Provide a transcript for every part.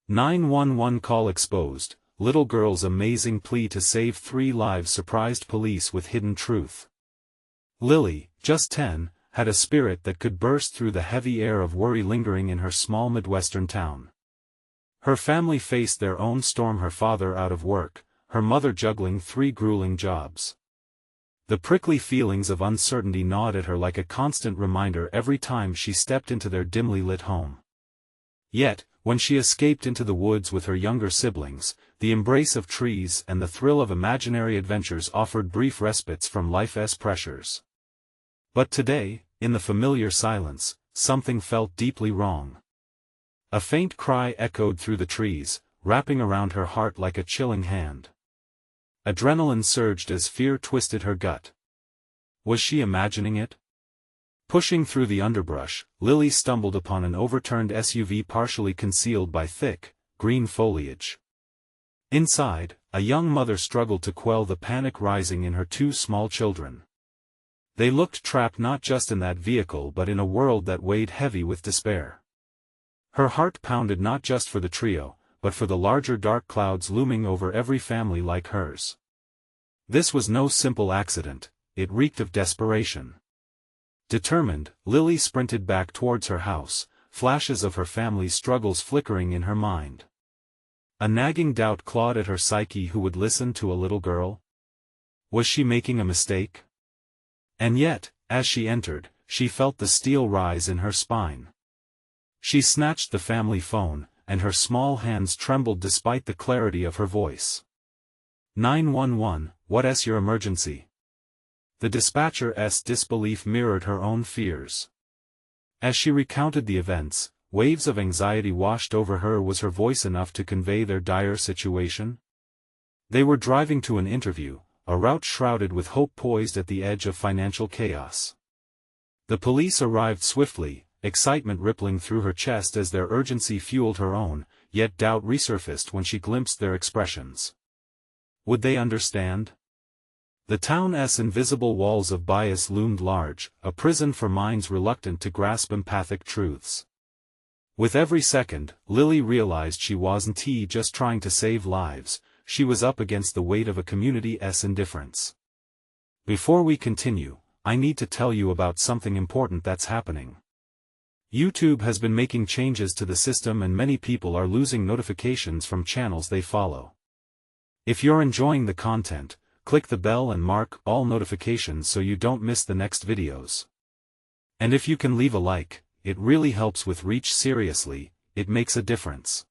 911 call exposed, little girl's amazing plea to save 3 lives surprised police with hidden truth. Lily, just 10, had a spirit that could burst through the heavy air of worry lingering in her small Midwestern town. Her family faced their own storm, her father out of work, her mother juggling 3 grueling jobs. The prickly feelings of uncertainty gnawed at her like a constant reminder every time she stepped into their dimly lit home. Yet, when she escaped into the woods with her younger siblings, the embrace of trees and the thrill of imaginary adventures offered brief respites from life's pressures. But today, in the familiar silence, something felt deeply wrong. A faint cry echoed through the trees, wrapping around her heart like a chilling hand. Adrenaline surged as fear twisted her gut. Was she imagining it? Pushing through the underbrush, Lily stumbled upon an overturned SUV partially concealed by thick, green foliage. Inside, a young mother struggled to quell the panic rising in her 2 small children. They looked trapped not just in that vehicle but in a world that weighed heavy with despair. Her heart pounded not just for the trio, but for the larger dark clouds looming over every family like hers. This was no simple accident, it reeked of desperation. Determined, Lily sprinted back towards her house, flashes of her family's struggles flickering in her mind. A nagging doubt clawed at her psyche. Who would listen to a little girl? Was she making a mistake? And yet, as she entered, she felt the steel rise in her spine. She snatched the family phone, and her small hands trembled despite the clarity of her voice. 911, what's your emergency? The dispatcher's disbelief mirrored her own fears. As she recounted the events, waves of anxiety washed over her. Was her voice enough to convey their dire situation? They were driving to an interview, a route shrouded with hope poised at the edge of financial chaos. The police arrived swiftly, excitement rippling through her chest as their urgency fueled her own, yet doubt resurfaced when she glimpsed their expressions. Would they understand? The town's invisible walls of bias loomed large, a prison for minds reluctant to grasp empathic truths. With every second, Lily realized she wasn't just trying to save lives, she was up against the weight of a community's indifference. Before we continue, I need to tell you about something important that's happening. YouTube has been making changes to the system and many people are losing notifications from channels they follow. If you're enjoying the content, click the bell and mark all notifications so you don't miss the next videos. And if you can leave a like, it really helps with reach. Seriously, it makes a difference.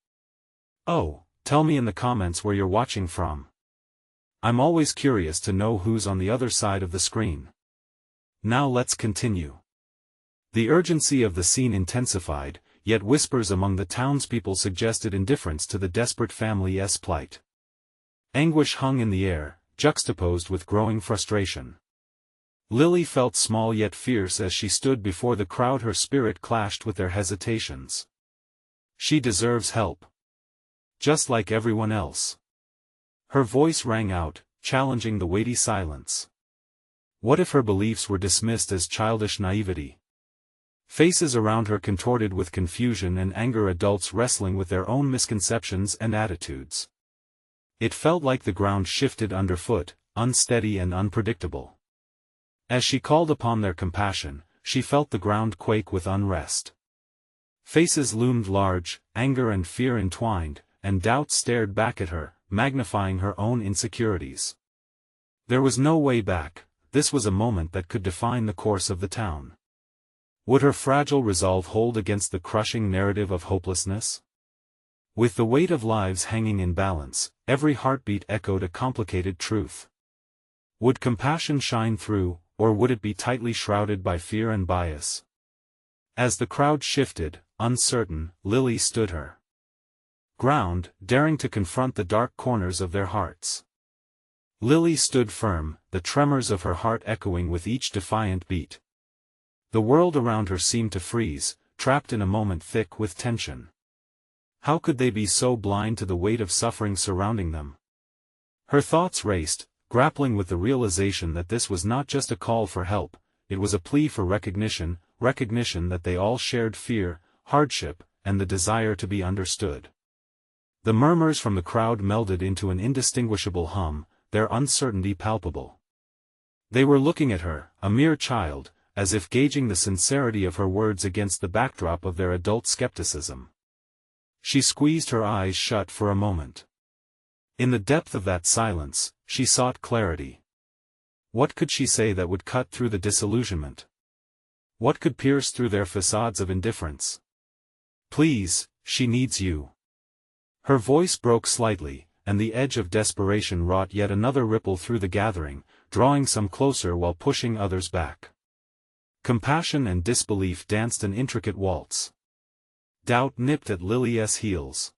Oh, tell me in the comments where you're watching from. I'm always curious to know who's on the other side of the screen. Now let's continue. The urgency of the scene intensified, yet whispers among the townspeople suggested indifference to the desperate family's plight. Anguish hung in the air, juxtaposed with growing frustration. Lily felt small yet fierce as she stood before the crowd. Her spirit clashed with their hesitations. She deserves help. Just like everyone else. Her voice rang out, challenging the weighty silence. What if her beliefs were dismissed as childish naivety? Faces around her contorted with confusion and anger, adults wrestling with their own misconceptions and attitudes. It felt like the ground shifted underfoot, unsteady and unpredictable. As she called upon their compassion, she felt the ground quake with unrest. Faces loomed large, anger and fear entwined, and doubt stared back at her, magnifying her own insecurities. There was no way back. This was a moment that could define the course of the town. Would her fragile resolve hold against the crushing narrative of hopelessness? With the weight of lives hanging in balance, every heartbeat echoed a complicated truth. Would compassion shine through, or would it be tightly shrouded by fear and bias? As the crowd shifted, uncertain, Lily stood her ground, daring to confront the dark corners of their hearts. Lily stood firm, the tremors of her heart echoing with each defiant beat. The world around her seemed to freeze, trapped in a moment thick with tension. How could they be so blind to the weight of suffering surrounding them? Her thoughts raced, grappling with the realization that this was not just a call for help, it was a plea for recognition that they all shared fear, hardship, and the desire to be understood. The murmurs from the crowd melded into an indistinguishable hum, their uncertainty palpable. They were looking at her, a mere child, as if gauging the sincerity of her words against the backdrop of their adult skepticism. She squeezed her eyes shut for a moment. In the depth of that silence, she sought clarity. What could she say that would cut through the disillusionment? What could pierce through their facades of indifference? Please, she needs you. Her voice broke slightly, and the edge of desperation wrought yet another ripple through the gathering, drawing some closer while pushing others back. Compassion and disbelief danced an intricate waltz. Doubt nipped at Lily's heels.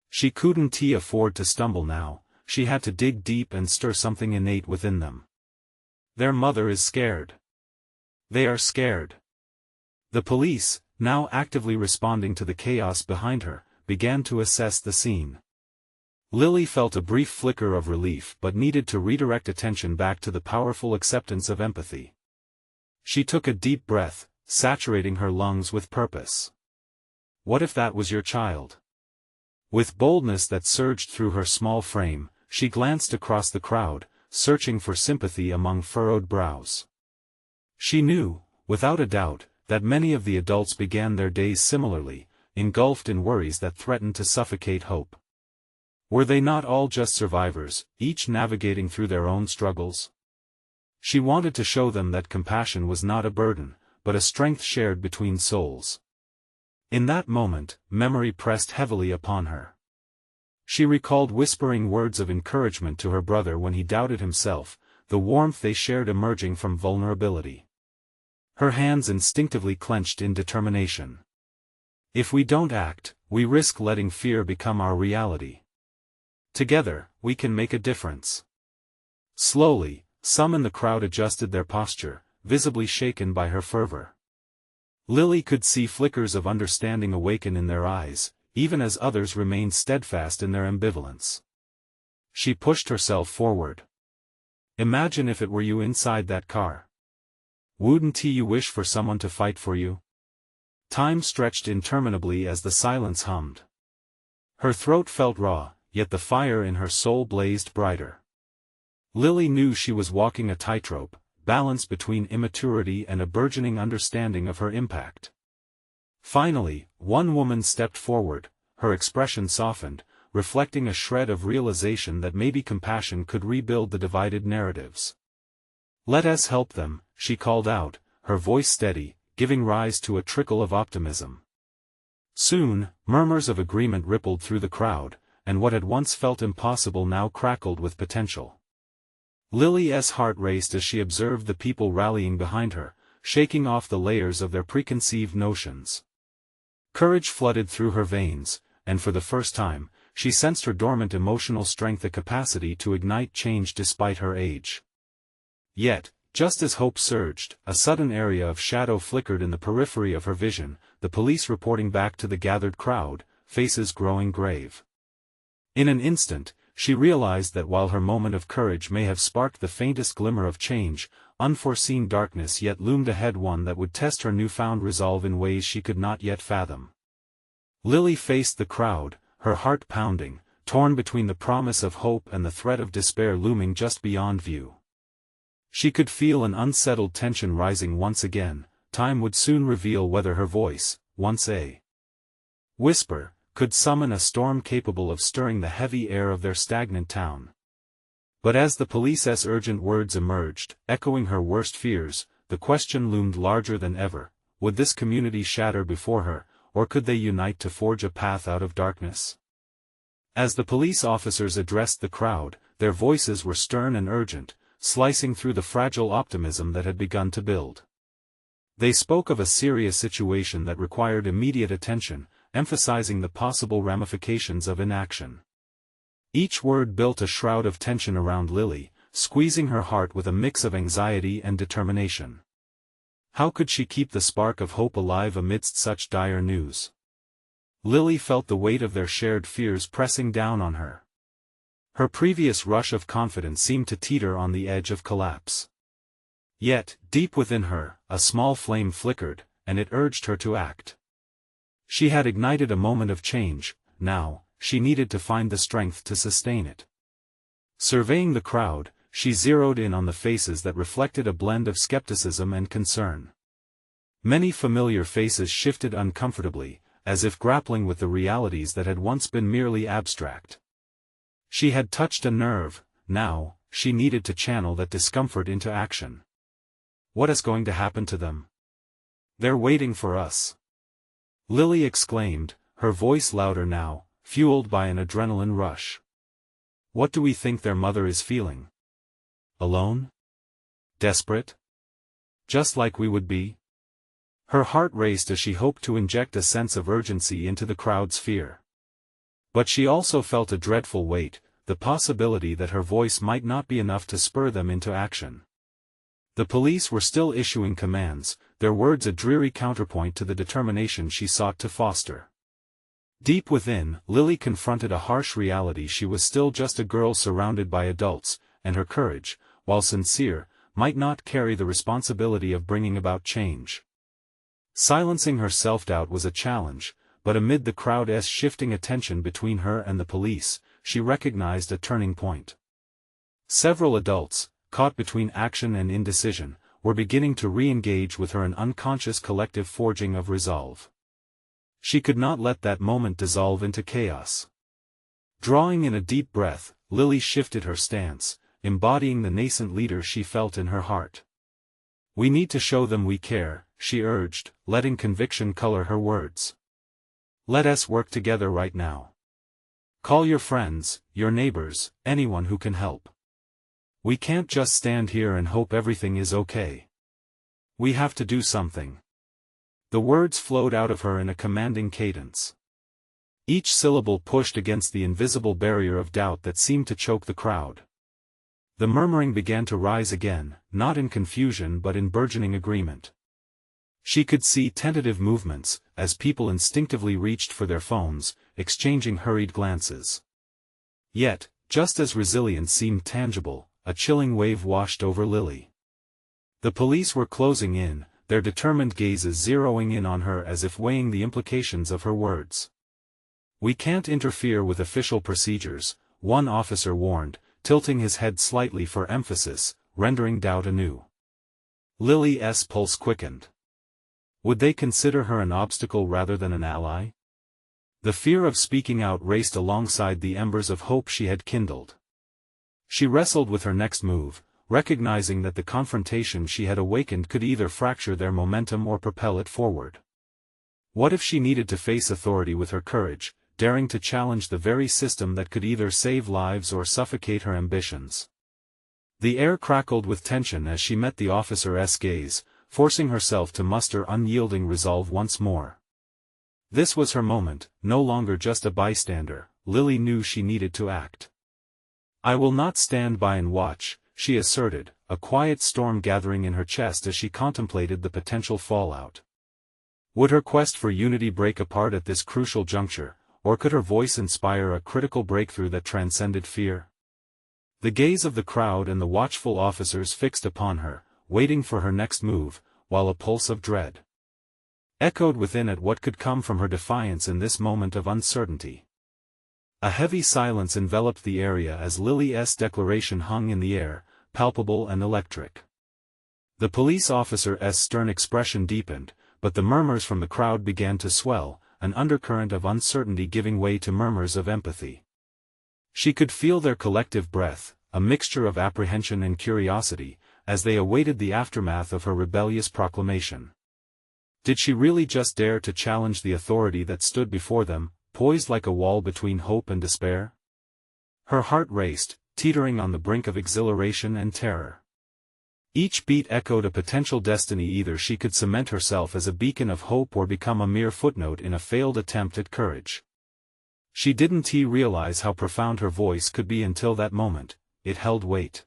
She couldn't afford to stumble now, she had to dig deep and stir something innate within them. Their mother is scared. They are scared. The police, now actively responding to the chaos behind her, began to assess the scene. Lily felt a brief flicker of relief but needed to redirect attention back to the powerful acceptance of empathy. She took a deep breath, saturating her lungs with purpose. What if that was your child? With boldness that surged through her small frame, she glanced across the crowd, searching for sympathy among furrowed brows. She knew, without a doubt, that many of the adults began their days similarly, engulfed in worries that threatened to suffocate hope. Were they not all just survivors, each navigating through their own struggles? She wanted to show them that compassion was not a burden, but a strength shared between souls. In that moment, memory pressed heavily upon her. She recalled whispering words of encouragement to her brother when he doubted himself, the warmth they shared emerging from vulnerability. Her hands instinctively clenched in determination. If we don't act, we risk letting fear become our reality. Together, we can make a difference. Slowly, some in the crowd adjusted their posture, visibly shaken by her fervor. Lily could see flickers of understanding awaken in their eyes, even as others remained steadfast in their ambivalence. She pushed herself forward. Imagine if it were you inside that car. Wouldn't you wish for someone to fight for you? Time stretched interminably as the silence hummed. Her throat felt raw, yet the fire in her soul blazed brighter. Lily knew she was walking a tightrope, balanced between immaturity and a burgeoning understanding of her impact. Finally, one woman stepped forward, her expression softened, reflecting a shred of realization that maybe compassion could rebuild the divided narratives. Let us help them, she called out, her voice steady, giving rise to a trickle of optimism. Soon, murmurs of agreement rippled through the crowd, and what had once felt impossible now crackled with potential. Lily's heart raced as she observed the people rallying behind her, shaking off the layers of their preconceived notions. Courage flooded through her veins, and for the first time, she sensed her dormant emotional strength, a capacity to ignite change despite her age. Yet, just as hope surged, a sudden area of shadow flickered in the periphery of her vision, the police reporting back to the gathered crowd, faces growing grave. In an instant, she realized that while her moment of courage may have sparked the faintest glimmer of change, unforeseen darkness yet loomed ahead, one that would test her newfound resolve in ways she could not yet fathom. Lily faced the crowd, her heart pounding, torn between the promise of hope and the threat of despair looming just beyond view. She could feel an unsettled tension rising once again. Time would soon reveal whether her voice, once a whisper, could summon a storm capable of stirring the heavy air of their stagnant town. But as the police's urgent words emerged, echoing her worst fears, the question loomed larger than ever: would this community shatter before her, or could they unite to forge a path out of darkness? As the police officers addressed the crowd, their voices were stern and urgent, slicing through the fragile optimism that had begun to build. They spoke of a serious situation that required immediate attention, emphasizing the possible ramifications of inaction. Each word built a shroud of tension around Lily, squeezing her heart with a mix of anxiety and determination. How could she keep the spark of hope alive amidst such dire news? Lily felt the weight of their shared fears pressing down on her. Her previous rush of confidence seemed to teeter on the edge of collapse. Yet, deep within her, a small flame flickered, and it urged her to act. She had ignited a moment of change. Now, she needed to find the strength to sustain it. Surveying the crowd, she zeroed in on the faces that reflected a blend of skepticism and concern. Many familiar faces shifted uncomfortably, as if grappling with the realities that had once been merely abstract. She had touched a nerve. Now, she needed to channel that discomfort into action. What is going to happen to them? They're waiting for us. Lily exclaimed, her voice louder now, fueled by an adrenaline rush. What do we think their mother is feeling? Alone? Desperate? Just like we would be? Her heart raced as she hoped to inject a sense of urgency into the crowd's fear. But she also felt a dreadful weight, the possibility that her voice might not be enough to spur them into action. The police were still issuing commands, their words a dreary counterpoint to the determination she sought to foster. Deep within, Lily confronted a harsh reality: she was still just a girl surrounded by adults, and her courage, while sincere, might not carry the responsibility of bringing about change. Silencing her self-doubt was a challenge, but amid the crowd's shifting attention between her and the police, she recognized a turning point. Several adults, caught between action and indecision, were beginning to re-engage with her, an unconscious collective forging of resolve. She could not let that moment dissolve into chaos. Drawing in a deep breath, Lily shifted her stance, embodying the nascent leader she felt in her heart. We need to show them we care, she urged, letting conviction color her words. Let us work together right now. Call your friends, your neighbors, anyone who can help. We can't just stand here and hope everything is okay. We have to do something. The words flowed out of her in a commanding cadence. Each syllable pushed against the invisible barrier of doubt that seemed to choke the crowd. The murmuring began to rise again, not in confusion but in burgeoning agreement. She could see tentative movements, as people instinctively reached for their phones, exchanging hurried glances. Yet, just as resilience seemed tangible, a chilling wave washed over Lily. The police were closing in, their determined gazes zeroing in on her as if weighing the implications of her words. We can't interfere with official procedures, one officer warned, tilting his head slightly for emphasis, rendering doubt anew. Lily's pulse quickened. Would they consider her an obstacle rather than an ally? The fear of speaking out raced alongside the embers of hope she had kindled. She wrestled with her next move, recognizing that the confrontation she had awakened could either fracture their momentum or propel it forward. What if she needed to face authority with her courage, daring to challenge the very system that could either save lives or suffocate her ambitions? The air crackled with tension as she met the officer's gaze, forcing herself to muster unyielding resolve once more. This was her moment, no longer just a bystander. Lily knew she needed to act. I will not stand by and watch, she asserted, a quiet storm gathering in her chest as she contemplated the potential fallout. Would her quest for unity break apart at this crucial juncture, or could her voice inspire a critical breakthrough that transcended fear? The gaze of the crowd and the watchful officers fixed upon her, waiting for her next move, while a pulse of dread echoed within at what could come from her defiance in this moment of uncertainty. A heavy silence enveloped the area as Lily's declaration hung in the air, palpable and electric. The police officer's stern expression deepened, but the murmurs from the crowd began to swell, an undercurrent of uncertainty giving way to murmurs of empathy. She could feel their collective breath, a mixture of apprehension and curiosity, as they awaited the aftermath of her rebellious proclamation. Did she really just dare to challenge the authority that stood before them, poised like a wall between hope and despair? Her heart raced, teetering on the brink of exhilaration and terror. Each beat echoed a potential destiny: either she could cement herself as a beacon of hope or become a mere footnote in a failed attempt at courage. She didn't realize how profound her voice could be until that moment. It held weight.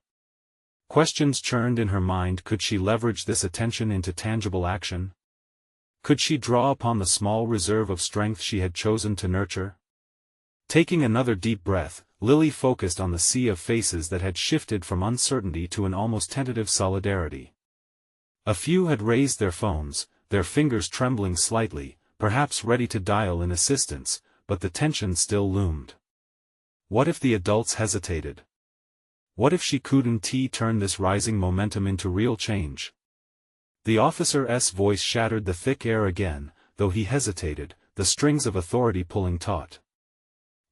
Questions churned in her mind: could she leverage this attention into tangible action? Could she draw upon the small reserve of strength she had chosen to nurture? Taking another deep breath, Lily focused on the sea of faces that had shifted from uncertainty to an almost tentative solidarity. A few had raised their phones, their fingers trembling slightly, perhaps ready to dial in assistance, but the tension still loomed. What if the adults hesitated? What if she couldn't turn this rising momentum into real change? The officer's voice shattered the thick air again, though he hesitated, the strings of authority pulling taut.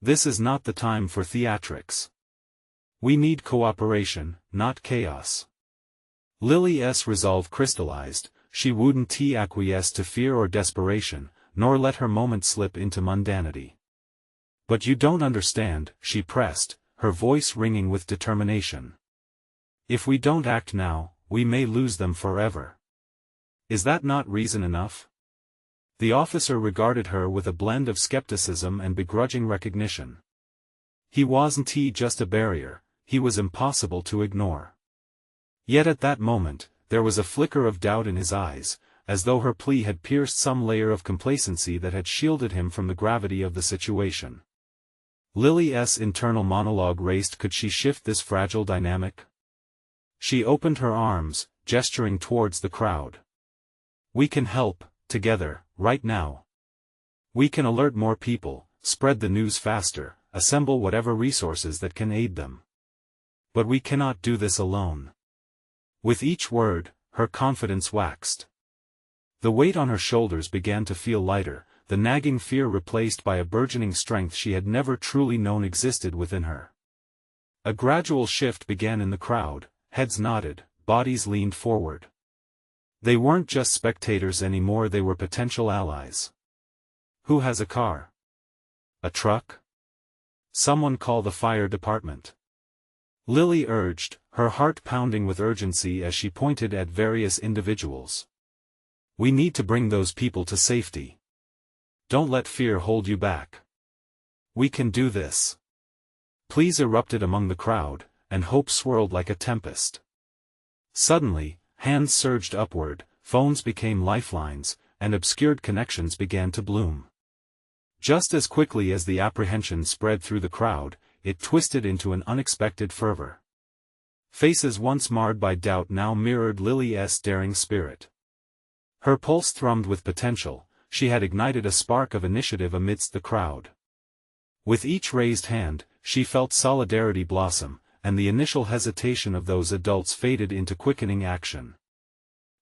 This is not the time for theatrics. We need cooperation, not chaos. Lily's resolve crystallized. She wouldn't acquiesce to fear or desperation, nor let her moment slip into mundanity. But you don't understand, she pressed, her voice ringing with determination. If we don't act now, we may lose them forever. Is that not reason enough? The officer regarded her with a blend of skepticism and begrudging recognition. He wasn't just a barrier, he was impossible to ignore. Yet at that moment, there was a flicker of doubt in his eyes, as though her plea had pierced some layer of complacency that had shielded him from the gravity of the situation. Lily's internal monologue raced. Could she shift this fragile dynamic? She opened her arms, gesturing towards the crowd. We can help, together, right now. We can alert more people, spread the news faster, assemble whatever resources that can aid them. But we cannot do this alone. With each word, her confidence waxed. The weight on her shoulders began to feel lighter, the nagging fear replaced by a burgeoning strength she had never truly known existed within her. A gradual shift began in the crowd, heads nodded, bodies leaned forward. They weren't just spectators anymore, they were potential allies. Who has a car? A truck? Someone call the fire department. Lily urged, her heart pounding with urgency as she pointed at various individuals. We need to bring those people to safety. Don't let fear hold you back. We can do this. Pleas erupted among the crowd, and hope swirled like a tempest. Suddenly, hands surged upward, phones became lifelines, and obscured connections began to bloom. Just as quickly as the apprehension spread through the crowd, it twisted into an unexpected fervor. Faces once marred by doubt now mirrored Lily's daring spirit. Her pulse thrummed with potential, she had ignited a spark of initiative amidst the crowd. With each raised hand, she felt solidarity blossom, and the initial hesitation of those adults faded into quickening action.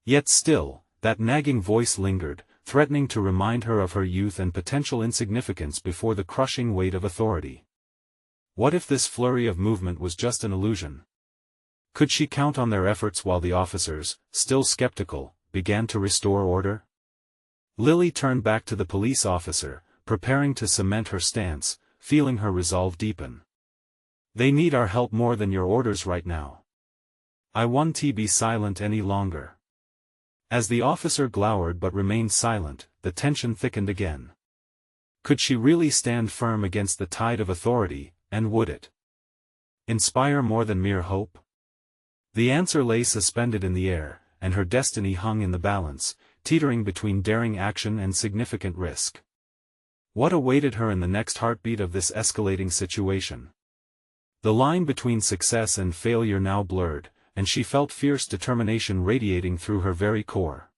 Yet still, that nagging voice lingered, threatening to remind her of her youth and potential insignificance before the crushing weight of authority. What if this flurry of movement was just an illusion? Could she count on their efforts while the officers, still skeptical, began to restore order? Lily turned back to the police officer, preparing to cement her stance, feeling her resolve deepen. They need our help more than your orders right now. I won't be silent any longer. As the officer glowered but remained silent, the tension thickened again. Could she really stand firm against the tide of authority, and would it inspire more than mere hope? The answer lay suspended in the air, and her destiny hung in the balance, teetering between daring action and significant risk. What awaited her in the next heartbeat of this escalating situation? The line between success and failure now blurred, and she felt fierce determination radiating through her very core.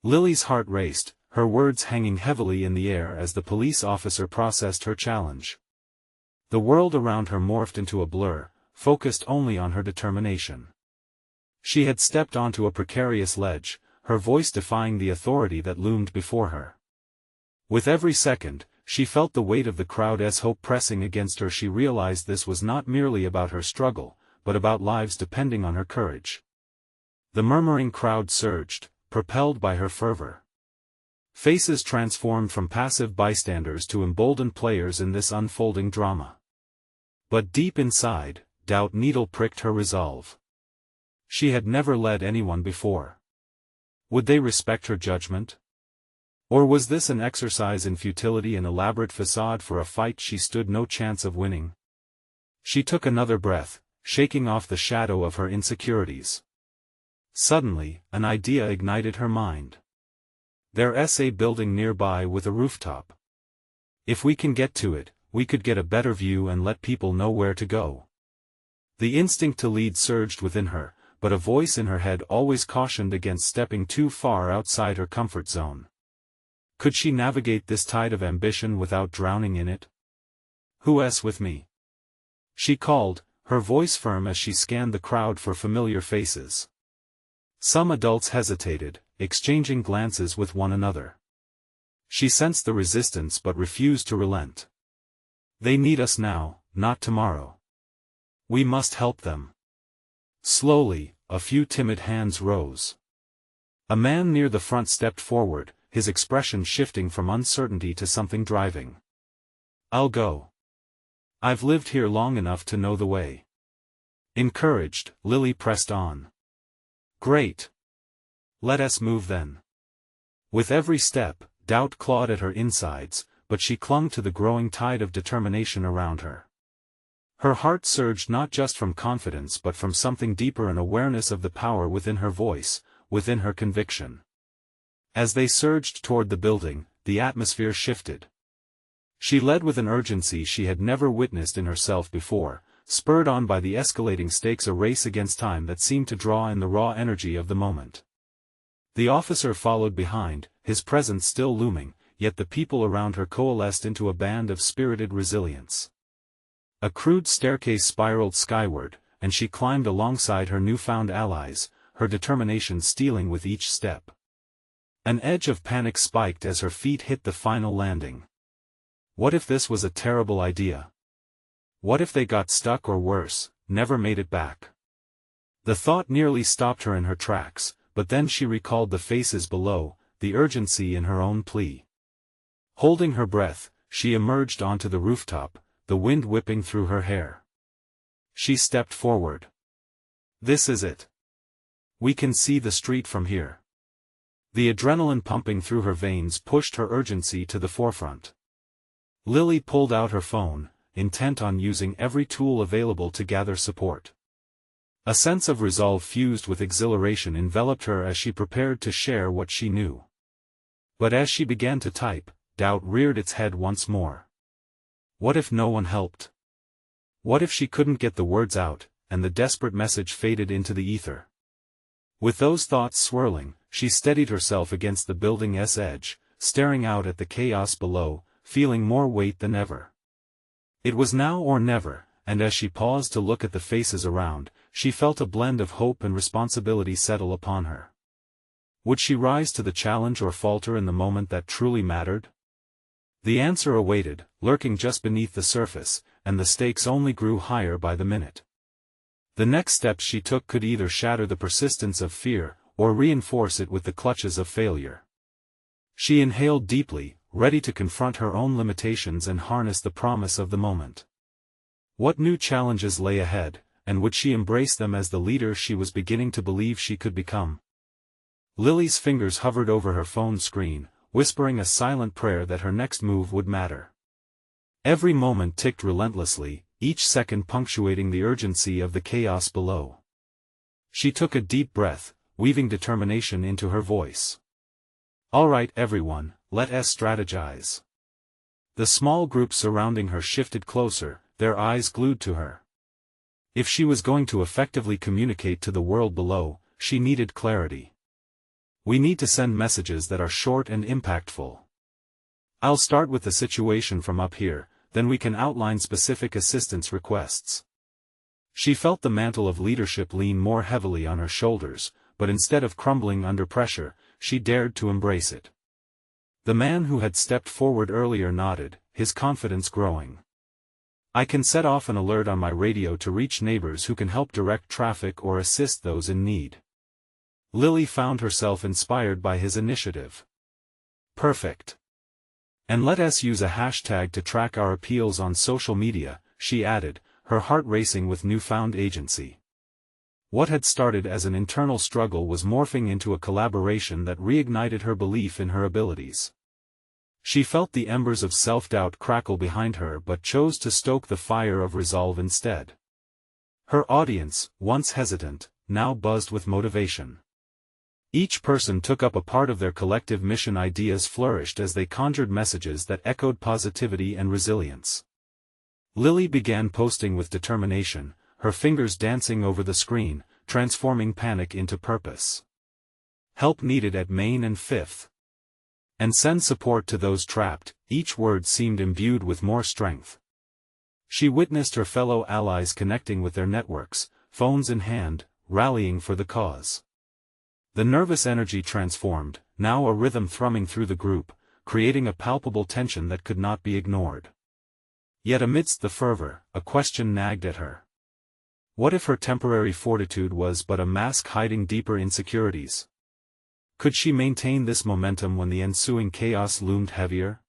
Lily's heart raced, her words hanging heavily in the air as the police officer processed her challenge. The world around her morphed into a blur, focused only on her determination. She had stepped onto a precarious ledge, her voice defying the authority that loomed before her. With every second, she felt the weight of the crowd's hope pressing against her. She realized this was not merely about her struggle, but about lives depending on her courage. The murmuring crowd surged, propelled by her fervor. Faces transformed from passive bystanders to emboldened players in this unfolding drama. But deep inside, doubt needle-pricked her resolve. She had never led anyone before. Would they respect her judgment? Or was this an exercise in futility, an elaborate facade for a fight she stood no chance of winning? She took another breath, shaking off the shadow of her insecurities. Suddenly, an idea ignited her mind. There's a building nearby with a rooftop. If we can get to it, we could get a better view and let people know where to go. The instinct to lead surged within her, but a voice in her head always cautioned against stepping too far outside her comfort zone. Could she navigate this tide of ambition without drowning in it? "Who's with me?" she called, her voice firm as she scanned the crowd for familiar faces. Some adults hesitated, exchanging glances with one another. She sensed the resistance but refused to relent. "They need us now, not tomorrow. We must help them." Slowly, a few timid hands rose. A man near the front stepped forward, his expression shifting from uncertainty to something driving. "I'll go. I've lived here long enough to know the way." Encouraged, Lily pressed on. "Great. Let us move then." With every step, doubt clawed at her insides, but she clung to the growing tide of determination around her. Her heart surged not just from confidence but from something deeper, an awareness of the power within her voice, within her conviction. As they surged toward the building, the atmosphere shifted. She led with an urgency she had never witnessed in herself before, spurred on by the escalating stakes, a race against time that seemed to draw in the raw energy of the moment. The officer followed behind, his presence still looming, yet the people around her coalesced into a band of spirited resilience. A crude staircase spiraled skyward, and she climbed alongside her newfound allies, her determination stealing with each step. An edge of panic spiked as her feet hit the final landing. What if this was a terrible idea? What if they got stuck, or worse, never made it back? The thought nearly stopped her in her tracks, but then she recalled the faces below, the urgency in her own plea. Holding her breath, she emerged onto the rooftop, the wind whipping through her hair. She stepped forward. "This is it. We can see the street from here." The adrenaline pumping through her veins pushed her urgency to the forefront. Lily pulled out her phone, intent on using every tool available to gather support. A sense of resolve fused with exhilaration enveloped her as she prepared to share what she knew. But as she began to type, doubt reared its head once more. What if no one helped? What if she couldn't get the words out, and the desperate message faded into the ether? With those thoughts swirling, she steadied herself against the building's edge, staring out at the chaos below, feeling more weight than ever. It was now or never, and as she paused to look at the faces around, she felt a blend of hope and responsibility settle upon her. Would she rise to the challenge or falter in the moment that truly mattered? The answer awaited, lurking just beneath the surface, and the stakes only grew higher by the minute. The next steps she took could either shatter the persistence of fear, or reinforce it with the clutches of failure. She inhaled deeply, ready to confront her own limitations and harness the promise of the moment. What new challenges lay ahead, and would she embrace them as the leader she was beginning to believe she could become? Lily's fingers hovered over her phone screen, whispering a silent prayer that her next move would matter. Every moment ticked relentlessly, each second punctuating the urgency of the chaos below. She took a deep breath, weaving determination into her voice. "All right, everyone, let us strategize." The small group surrounding her shifted closer, their eyes glued to her. If she was going to effectively communicate to the world below, she needed clarity. "We need to send messages that are short and impactful. I'll start with the situation from up here, then we can outline specific assistance requests." She felt the mantle of leadership lean more heavily on her shoulders, but instead of crumbling under pressure, she dared to embrace it. The man who had stepped forward earlier nodded, his confidence growing. "I can set off an alert on my radio to reach neighbors who can help direct traffic or assist those in need." Lily found herself inspired by his initiative. "Perfect. And let us use a hashtag to track our appeals on social media," she added, her heart racing with newfound agency. What had started as an internal struggle was morphing into a collaboration that reignited her belief in her abilities. She felt the embers of self-doubt crackle behind her but chose to stoke the fire of resolve instead. Her audience, once hesitant, now buzzed with motivation. Each person took up a part of their collective mission. Ideas flourished as they conjured messages that echoed positivity and resilience. Lily began posting with determination, her fingers dancing over the screen, transforming panic into purpose. "Help needed at Main and 5th. And send support to those trapped. Each word seemed imbued with more strength. She witnessed her fellow allies connecting with their networks, phones in hand, rallying for the cause. The nervous energy transformed, now a rhythm thrumming through the group, creating a palpable tension that could not be ignored. Yet amidst the fervor, a question nagged at her. What if her temporary fortitude was but a mask hiding deeper insecurities? Could she maintain this momentum when the ensuing chaos loomed heavier?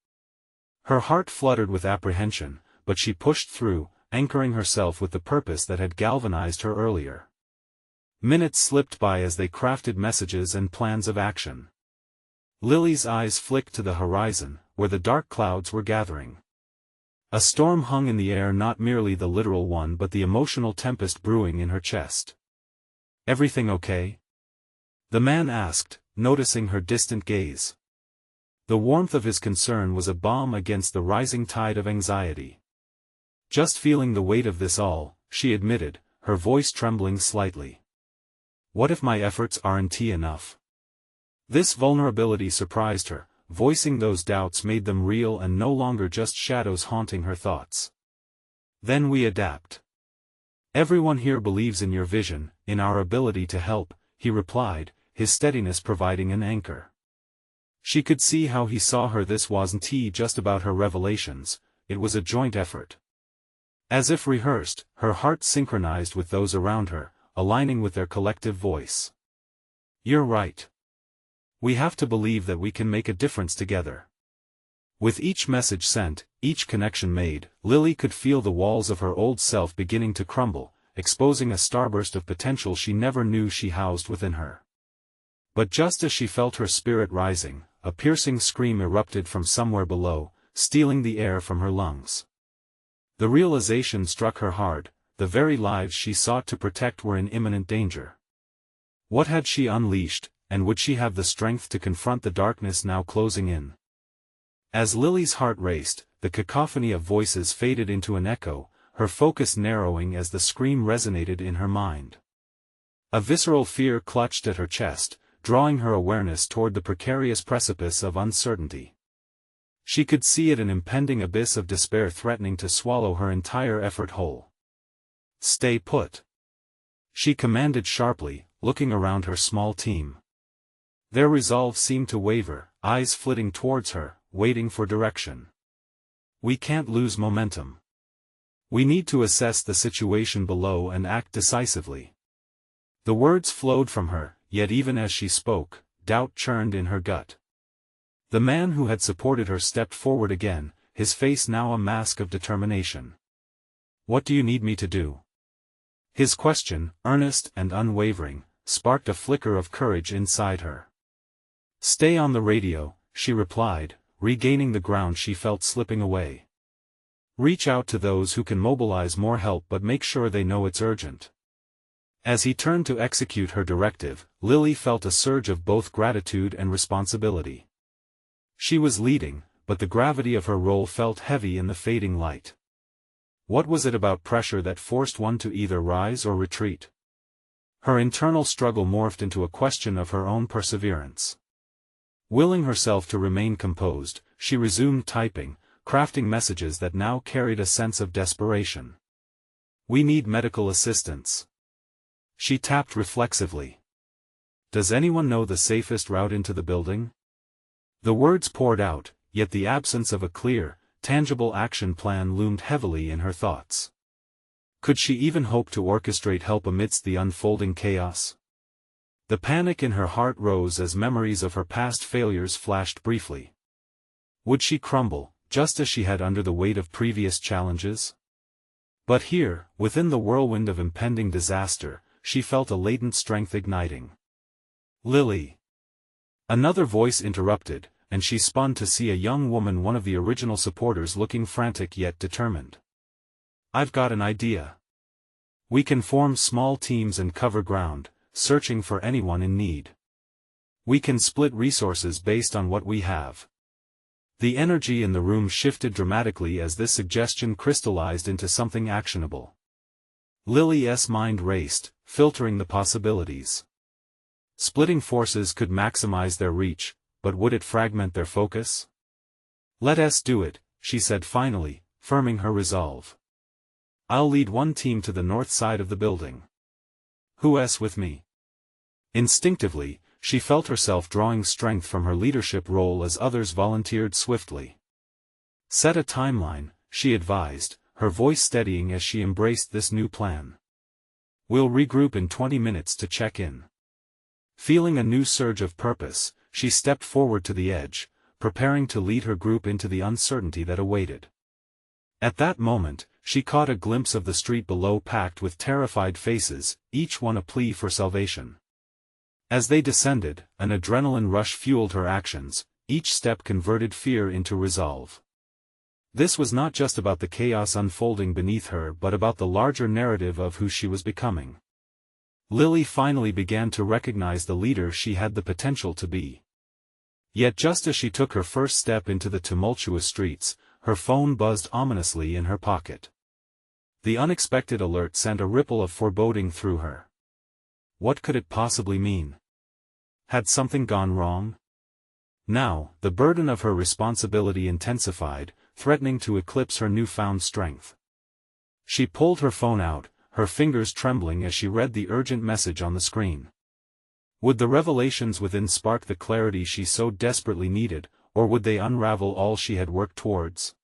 Her heart fluttered with apprehension, but she pushed through, anchoring herself with the purpose that had galvanized her earlier. Minutes slipped by as they crafted messages and plans of action. Lily's eyes flicked to the horizon, where the dark clouds were gathering. A storm hung in the air, not merely the literal one but the emotional tempest brewing in her chest. "Everything okay?" the man asked, noticing her distant gaze. The warmth of his concern was a balm against the rising tide of anxiety. "Just feeling the weight of this all," she admitted, her voice trembling slightly. "What if my efforts aren't enough?" This vulnerability surprised her, voicing those doubts made them real and no longer just shadows haunting her thoughts. "Then we adapt. Everyone here believes in your vision, in our ability to help," he replied, his steadiness providing an anchor. She could see how he saw her. This wasn't just about her revelations, it was a joint effort. As if rehearsed, her heart synchronized with those around her, aligning with their collective voice. "You're right. We have to believe that we can make a difference together." With each message sent, each connection made, Lily could feel the walls of her old self beginning to crumble, exposing a starburst of potential she never knew she housed within her. But just as she felt her spirit rising, a piercing scream erupted from somewhere below, stealing the air from her lungs. The realization struck her hard: the very lives she sought to protect were in imminent danger. What had she unleashed, and would she have the strength to confront the darkness now closing in? As Lily's heart raced, the cacophony of voices faded into an echo, her focus narrowing as the scream resonated in her mind. A visceral fear clutched at her chest, drawing her awareness toward the precarious precipice of uncertainty. She could see it, an impending abyss of despair threatening to swallow her entire effort whole. "Stay put," she commanded sharply, looking around her small team. Their resolve seemed to waver, eyes flitting towards her, waiting for direction. "We can't lose momentum. We need to assess the situation below and act decisively." The words flowed from her, yet even as she spoke, doubt churned in her gut. The man who had supported her stepped forward again, his face now a mask of determination. "What do you need me to do?" His question, earnest and unwavering, sparked a flicker of courage inside her. "Stay on the radio," she replied, regaining the ground she felt slipping away. "Reach out to those who can mobilize more help, but make sure they know it's urgent." As he turned to execute her directive, Lily felt a surge of both gratitude and responsibility. She was leading, but the gravity of her role felt heavy in the fading light. What was it about pressure that forced one to either rise or retreat? Her internal struggle morphed into a question of her own perseverance. Willing herself to remain composed, she resumed typing, crafting messages that now carried a sense of desperation. "We need medical assistance." She tapped reflexively. "Does anyone know the safest route into the building?" The words poured out, yet the absence of a clear, tangible action plan loomed heavily in her thoughts. Could she even hope to orchestrate help amidst the unfolding chaos? The panic in her heart rose as memories of her past failures flashed briefly. Would she crumble, just as she had under the weight of previous challenges? But here, within the whirlwind of impending disaster, she felt a latent strength igniting. "Lily!" Another voice interrupted, and she spun to see a young woman, one of the original supporters, looking frantic yet determined. "I've got an idea. We can form small teams and cover ground, searching for anyone in need. We can split resources based on what we have." The energy in the room shifted dramatically as this suggestion crystallized into something actionable. Lily's mind raced, filtering the possibilities. Splitting forces could maximize their reach, but would it fragment their focus? "Let us do it," she said finally, firming her resolve. "I'll lead one team to the north side of the building. Who's with me?" Instinctively, she felt herself drawing strength from her leadership role as others volunteered swiftly. "Set a timeline," she advised, her voice steadying as she embraced this new plan. "We'll regroup in 20 minutes to check in." Feeling a new surge of purpose, she stepped forward to the edge, preparing to lead her group into the uncertainty that awaited. At that moment, she caught a glimpse of the street below packed with terrified faces, each one a plea for salvation. As they descended, an adrenaline rush fueled her actions, each step converted fear into resolve. This was not just about the chaos unfolding beneath her but about the larger narrative of who she was becoming. Lily finally began to recognize the leader she had the potential to be. Yet just as she took her first step into the tumultuous streets, her phone buzzed ominously in her pocket. The unexpected alert sent a ripple of foreboding through her. What could it possibly mean? Had something gone wrong? Now, the burden of her responsibility intensified, threatening to eclipse her newfound strength. She pulled her phone out, her fingers trembling as she read the urgent message on the screen. Would the revelations within spark the clarity she so desperately needed, or would they unravel all she had worked towards?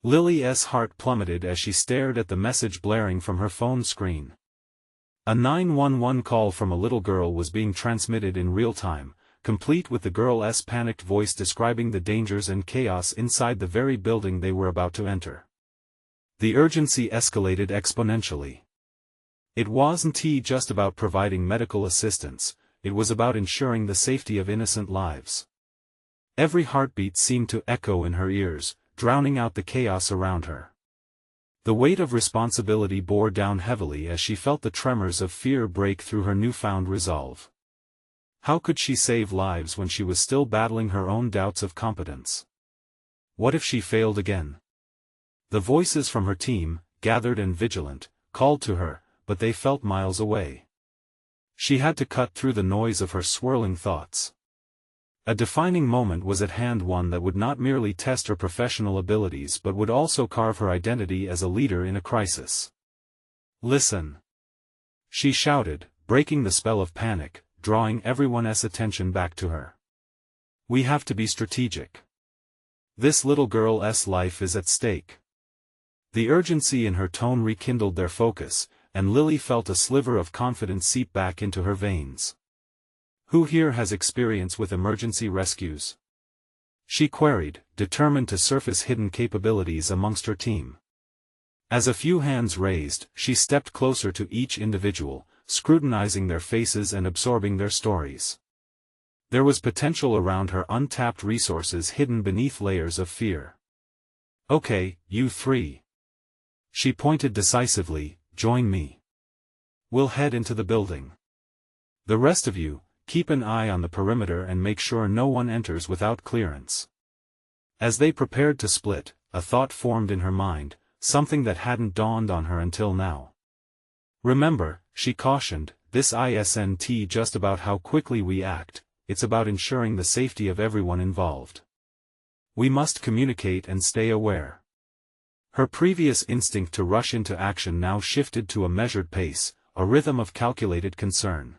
Lily's heart plummeted as she stared at the message blaring from her phone screen. A 911 call from a little girl was being transmitted in real time, complete with the girl's panicked voice describing the dangers and chaos inside the very building they were about to enter. The urgency escalated exponentially. It wasn't just about providing medical assistance, it was about ensuring the safety of innocent lives. Every heartbeat seemed to echo in her ears, drowning out the chaos around her. The weight of responsibility bore down heavily as she felt the tremors of fear break through her newfound resolve. How could she save lives when she was still battling her own doubts of competence? What if she failed again? The voices from her team, gathered and vigilant, called to her, but they felt miles away. She had to cut through the noise of her swirling thoughts. A defining moment was at hand, one that would not merely test her professional abilities but would also carve her identity as a leader in a crisis. "Listen!" she shouted, breaking the spell of panic, drawing everyone's attention back to her. "We have to be strategic. This little girl's life is at stake." The urgency in her tone rekindled their focus, and Lily felt a sliver of confidence seep back into her veins. "Who here has experience with emergency rescues?" she queried, determined to surface hidden capabilities amongst her team. As a few hands raised, she stepped closer to each individual, scrutinizing their faces and absorbing their stories. There was potential around her, untapped resources hidden beneath layers of fear. "Okay, you three." She pointed decisively, "Join me. We'll head into the building. The rest of you, keep an eye on the perimeter and make sure no one enters without clearance." As they prepared to split, a thought formed in her mind, something that hadn't dawned on her until now. "Remember," she cautioned, "this isn't just about how quickly we act, it's about ensuring the safety of everyone involved. We must communicate and stay aware." Her previous instinct to rush into action now shifted to a measured pace, a rhythm of calculated concern.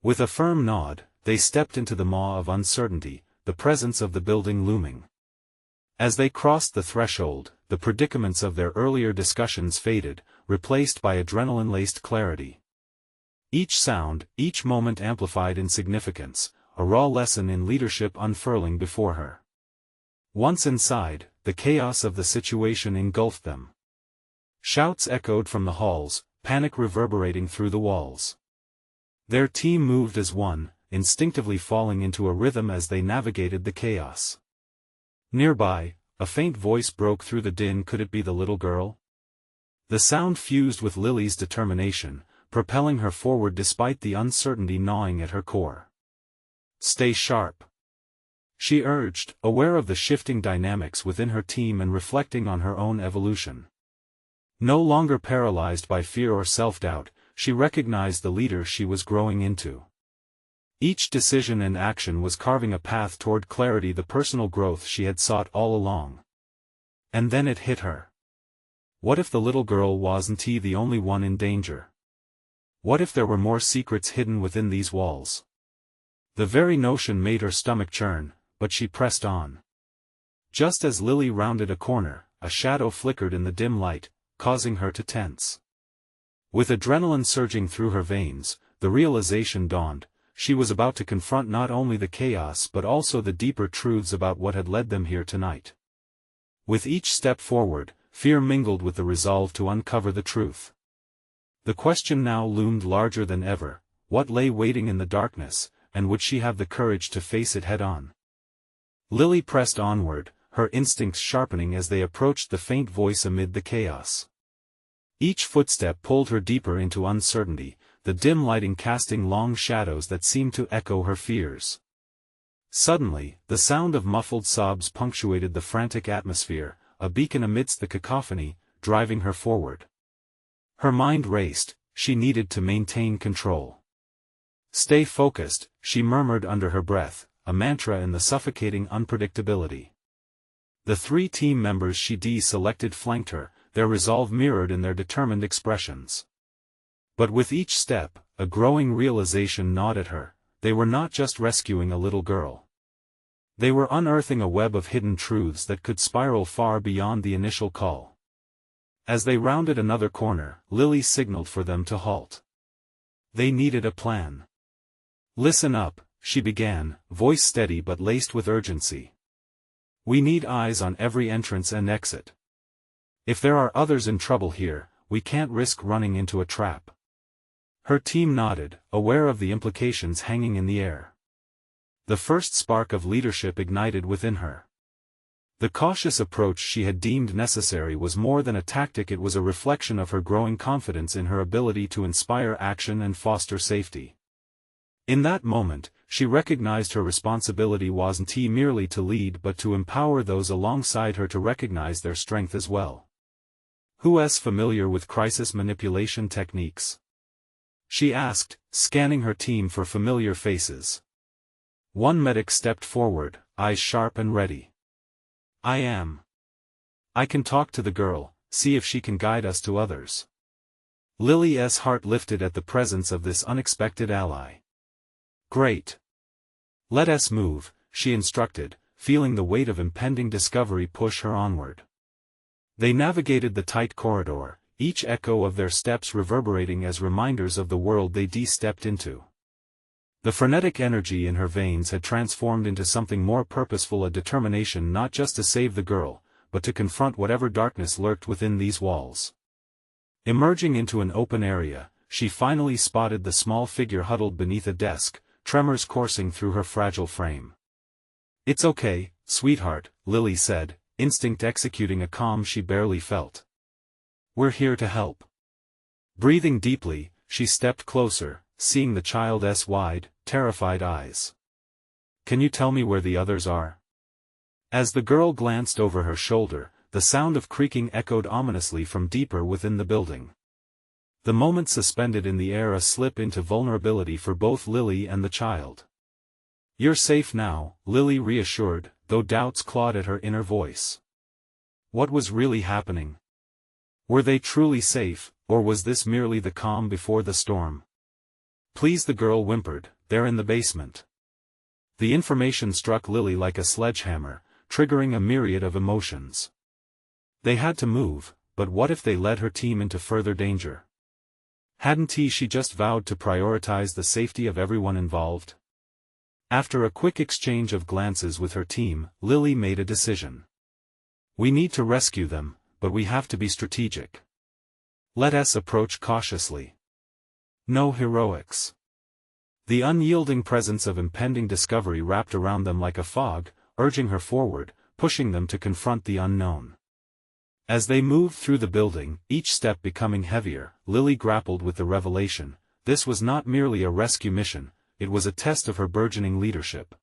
With a firm nod, they stepped into the maw of uncertainty, the presence of the building looming. As they crossed the threshold, the predicaments of their earlier discussions faded, replaced by adrenaline-laced clarity. Each sound, each moment amplified in significance, a raw lesson in leadership unfurling before her. Once inside, the chaos of the situation engulfed them. Shouts echoed from the halls, panic reverberating through the walls. Their team moved as one, instinctively falling into a rhythm as they navigated the chaos. Nearby, a faint voice broke through the din. Could it be the little girl? The sound fused with Lily's determination, propelling her forward despite the uncertainty gnawing at her core. "Stay sharp," she urged, aware of the shifting dynamics within her team and reflecting on her own evolution. No longer paralyzed by fear or self-doubt, she recognized the leader she was growing into. Each decision and action was carving a path toward clarity, the personal growth she had sought all along. And then it hit her. What if the little girl wasn't the only one in danger? What if there were more secrets hidden within these walls? The very notion made her stomach churn, but she pressed on. Just as Lily rounded a corner, a shadow flickered in the dim light, causing her to tense. With adrenaline surging through her veins, the realization dawned: she was about to confront not only the chaos but also the deeper truths about what had led them here tonight. With each step forward, fear mingled with the resolve to uncover the truth. The question now loomed larger than ever: what lay waiting in the darkness, and would she have the courage to face it head-on? Lily pressed onward, her instincts sharpening as they approached the faint voice amid the chaos. Each footstep pulled her deeper into uncertainty, the dim lighting casting long shadows that seemed to echo her fears. Suddenly, the sound of muffled sobs punctuated the frantic atmosphere, a beacon amidst the cacophony, driving her forward. Her mind raced, she needed to maintain control. "Stay focused," she murmured under her breath, a mantra in the suffocating unpredictability. The 3 team members she selected flanked her, their resolve mirrored in their determined expressions. But with each step, a growing realization gnawed at her: they were not just rescuing a little girl. They were unearthing a web of hidden truths that could spiral far beyond the initial call. As they rounded another corner, Lily signaled for them to halt. They needed a plan. "Listen up," she began, voice steady but laced with urgency. "We need eyes on every entrance and exit. If there are others in trouble here, we can't risk running into a trap." Her team nodded, aware of the implications hanging in the air. The first spark of leadership ignited within her. The cautious approach she had deemed necessary was more than a tactic, it was a reflection of her growing confidence in her ability to inspire action and foster safety. In that moment, she recognized her responsibility wasn't merely to lead but to empower those alongside her to recognize their strength as well. "Who's familiar with crisis manipulation techniques?" she asked, scanning her team for familiar faces. One medic stepped forward, eyes sharp and ready. "I am. I can talk to the girl, see if she can guide us to others." Lily's heart lifted at the presence of this unexpected ally. "Great. Let us move," she instructed, feeling the weight of impending discovery push her onward. They navigated the tight corridor, each echo of their steps reverberating as reminders of the world they stepped into. The frenetic energy in her veins had transformed into something more purposeful, a determination not just to save the girl, but to confront whatever darkness lurked within these walls. Emerging into an open area, she finally spotted the small figure huddled beneath a desk, tremors coursing through her fragile frame. "It's okay, sweetheart," Lily said, instinct executing a calm she barely felt. "We're here to help." Breathing deeply, she stepped closer, seeing the child's wide, terrified eyes. "Can you tell me where the others are?" As the girl glanced over her shoulder, the sound of creaking echoed ominously from deeper within the building. The moment suspended in the air, a slip into vulnerability for both Lily and the child. "You're safe now," Lily reassured, though doubts clawed at her inner voice. What was really happening? Were they truly safe, or was this merely the calm before the storm? "Please," the girl whimpered, "they're in the basement." The information struck Lily like a sledgehammer, triggering a myriad of emotions. They had to move, but what if they led her team into further danger? Hadn't she just vowed to prioritize the safety of everyone involved? After a quick exchange of glances with her team, Lily made a decision. "We need to rescue them, but we have to be strategic. Let us approach cautiously. No heroics." The unyielding presence of impending discovery wrapped around them like a fog, urging her forward, pushing them to confront the unknown. As they moved through the building, each step becoming heavier, Lily grappled with the revelation: this was not merely a rescue mission, it was a test of her burgeoning leadership.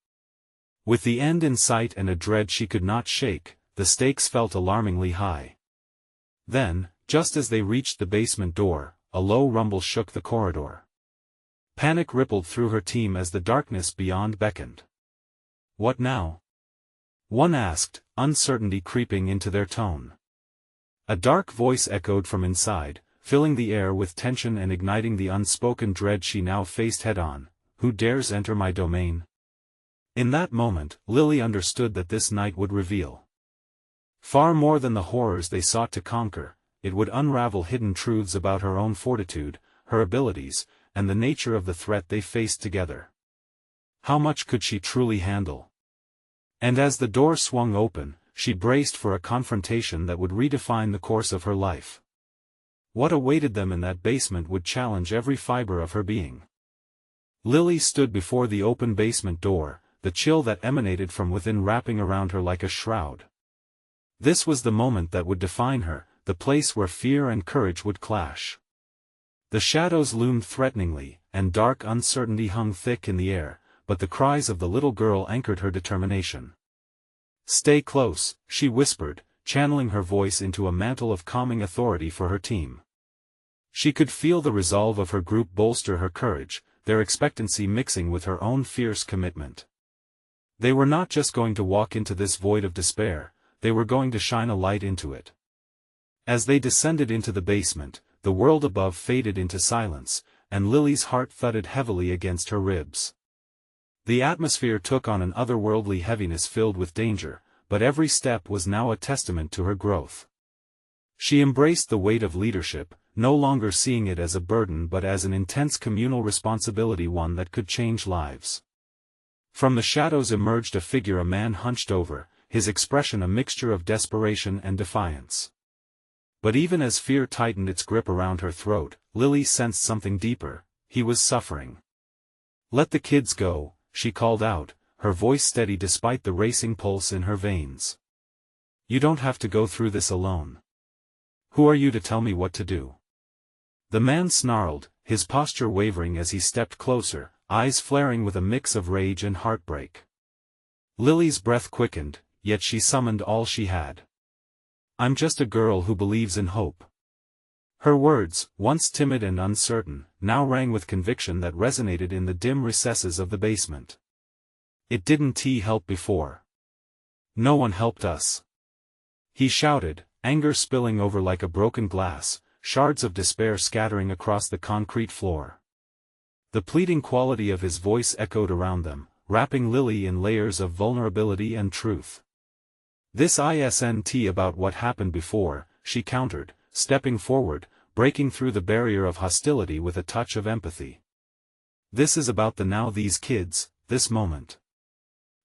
With the end in sight and a dread she could not shake, the stakes felt alarmingly high. Then, just as they reached the basement door, a low rumble shook the corridor. Panic rippled through her team as the darkness beyond beckoned. "What now?" one asked, uncertainty creeping into their tone. A dark voice echoed from inside, filling the air with tension and igniting the unspoken dread she now faced head-on. "Who dares enter my domain?" In that moment, Lily understood that this night would reveal far more than the horrors they sought to conquer. It would unravel hidden truths about her own fortitude, her abilities, and the nature of the threat they faced together. How much could she truly handle? And as the door swung open, she braced for a confrontation that would redefine the course of her life. What awaited them in that basement would challenge every fiber of her being. Lily stood before the open basement door, the chill that emanated from within wrapping around her like a shroud. This was the moment that would define her, the place where fear and courage would clash. The shadows loomed threateningly, and dark uncertainty hung thick in the air, but the cries of the little girl anchored her determination. "Stay close," she whispered, channeling her voice into a mantle of calming authority for her team. She could feel the resolve of her group bolster her courage, their expectancy mixing with her own fierce commitment. They were not just going to walk into this void of despair, they were going to shine a light into it. As they descended into the basement, the world above faded into silence, and Lily's heart thudded heavily against her ribs. The atmosphere took on an otherworldly heaviness filled with danger, but every step was now a testament to her growth. She embraced the weight of leadership, no longer seeing it as a burden but as an intense communal responsibility, one that could change lives. From the shadows emerged a figure, a man hunched over, his expression a mixture of desperation and defiance. But even as fear tightened its grip around her throat, Lily sensed something deeper. He was suffering. "Let the kids go," she called out, her voice steady despite the racing pulse in her veins. "You don't have to go through this alone. Who are you to tell me what to do?" The man snarled, his posture wavering as he stepped closer, eyes flaring with a mix of rage and heartbreak. Lily's breath quickened, yet she summoned all she had. "I'm just a girl who believes in hope." Her words, once timid and uncertain, now rang with conviction that resonated in the dim recesses of the basement. "It didn't help before. No one helped us," he shouted, anger spilling over like a broken glass, shards of despair scattering across the concrete floor. The pleading quality of his voice echoed around them, wrapping Lily in layers of vulnerability and truth. "This isn't about what happened before," she countered, stepping forward, breaking through the barrier of hostility with a touch of empathy. "This is about the now, these kids, this moment.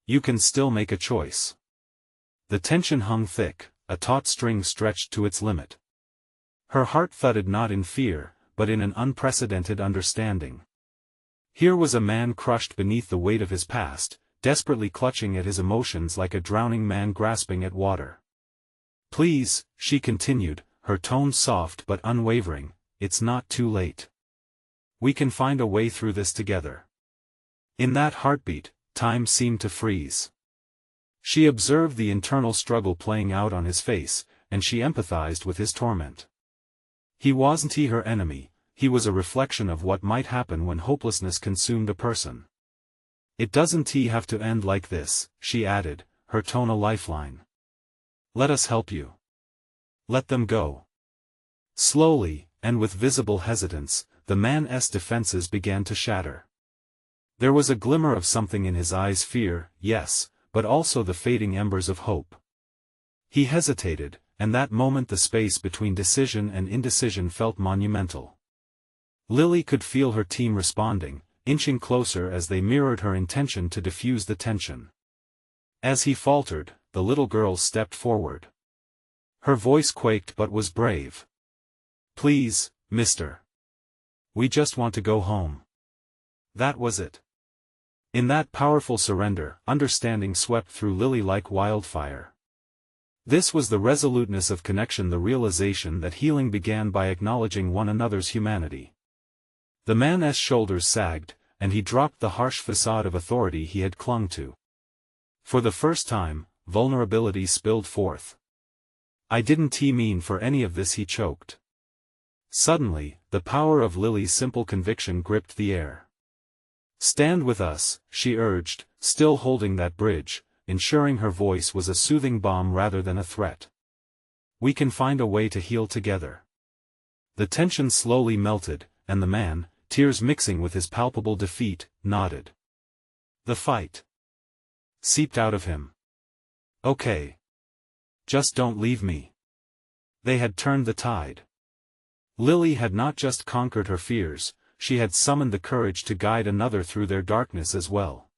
You can still make a choice." The tension hung thick, a taut string stretched to its limit. Her heart thudded not in fear, but in an unprecedented understanding. Here was a man crushed beneath the weight of his past, desperately clutching at his emotions like a drowning man grasping at water. "Please," she continued, her tone soft but unwavering, "it's not too late. We can find a way through this together." In that heartbeat, time seemed to freeze. She observed the internal struggle playing out on his face, and she empathized with his torment. He wasn't her enemy, he was a reflection of what might happen when hopelessness consumed a person. "It doesn't have to end like this," she added, her tone a lifeline. "Let us help you. Let them go." Slowly, and with visible hesitance, the man's defenses began to shatter. There was a glimmer of something in his eyes, fear, yes, but also the fading embers of hope. He hesitated, and that moment the space between decision and indecision felt monumental. Lily could feel her team responding, inching closer as they mirrored her intention to diffuse the tension. As he faltered, the little girl stepped forward. Her voice quaked but was brave. "Please, mister. We just want to go home." That was it. In that powerful surrender, understanding swept through Lily like wildfire. This was the resoluteness of connection, the realization that healing began by acknowledging one another's humanity. The man's shoulders sagged, and he dropped the harsh facade of authority he had clung to. For the first time, vulnerability spilled forth. "I didn't mean for any of this," he choked. Suddenly, the power of Lily's simple conviction gripped the air. Stand with us, she urged, still holding that bridge, ensuring her voice was a soothing balm rather than a threat. We can find a way to heal together. The tension slowly melted, and the man, tears mixing with his palpable defeat, nodded. The fight seeped out of him. Okay. Just don't leave me. They had turned the tide. Lily had not just conquered her fears, she had summoned the courage to guide another through their darkness as well.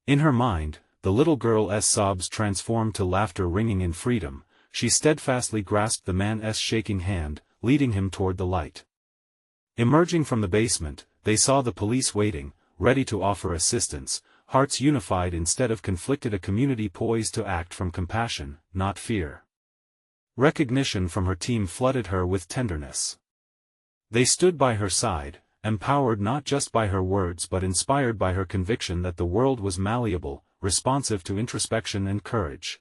In her mind, the little girl's sobs transformed to laughter ringing in freedom. She steadfastly grasped the man's shaking hand, leading him toward the light. Emerging from the basement, they saw the police waiting, ready to offer assistance, hearts unified instead of conflicted, a community poised to act from compassion, not fear. Recognition from her team flooded her with tenderness. They stood by her side, empowered not just by her words but inspired by her conviction that the world was malleable, responsive to introspection and courage.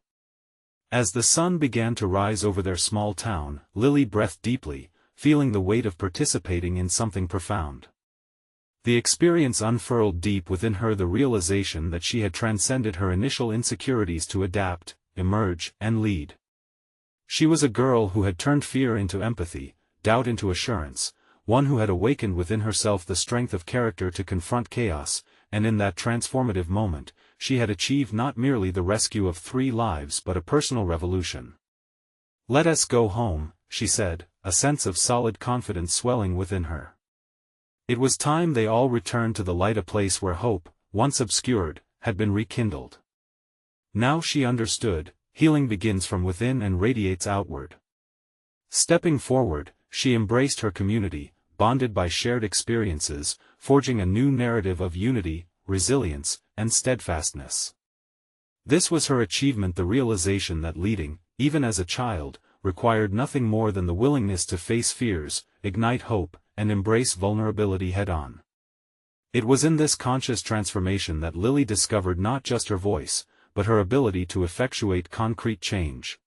As the sun began to rise over their small town, Lily breathed deeply, feeling the weight of participating in something profound. The experience unfurled deep within her the realization that she had transcended her initial insecurities to adapt, emerge, and lead. She was a girl who had turned fear into empathy, doubt into assurance, one who had awakened within herself the strength of character to confront chaos, and in that transformative moment, she had achieved not merely the rescue of 3 lives but a personal revolution. "Let us go home," she said, a sense of solid confidence swelling within her. It was time they all returned to the light, a place where hope, once obscured, had been rekindled. Now she understood, healing begins from within and radiates outward. Stepping forward, she embraced her community, bonded by shared experiences, forging a new narrative of unity, resilience, and steadfastness. This was her achievement, the realization that leading, even as a child, required nothing more than the willingness to face fears, ignite hope, and embrace vulnerability head-on. It was in this conscious transformation that Lily discovered not just her voice, but her ability to effectuate concrete change.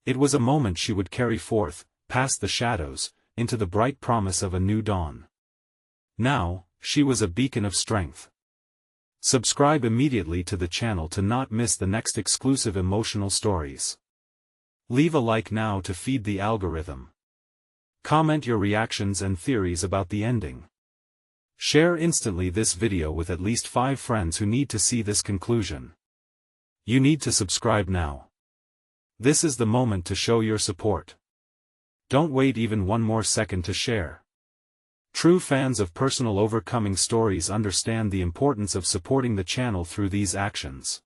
It was a moment she would carry forth, past the shadows, into the bright promise of a new dawn. Now, she was a beacon of strength. Subscribe immediately to the channel to not miss the next exclusive emotional stories. Leave a like now to feed the algorithm. Comment your reactions and theories about the ending. Share instantly this video with at least 5 friends who need to see this conclusion. You need to subscribe now. This is the moment to show your support. Don't wait even one more second to share. True fans of personal overcoming stories understand the importance of supporting the channel through these actions.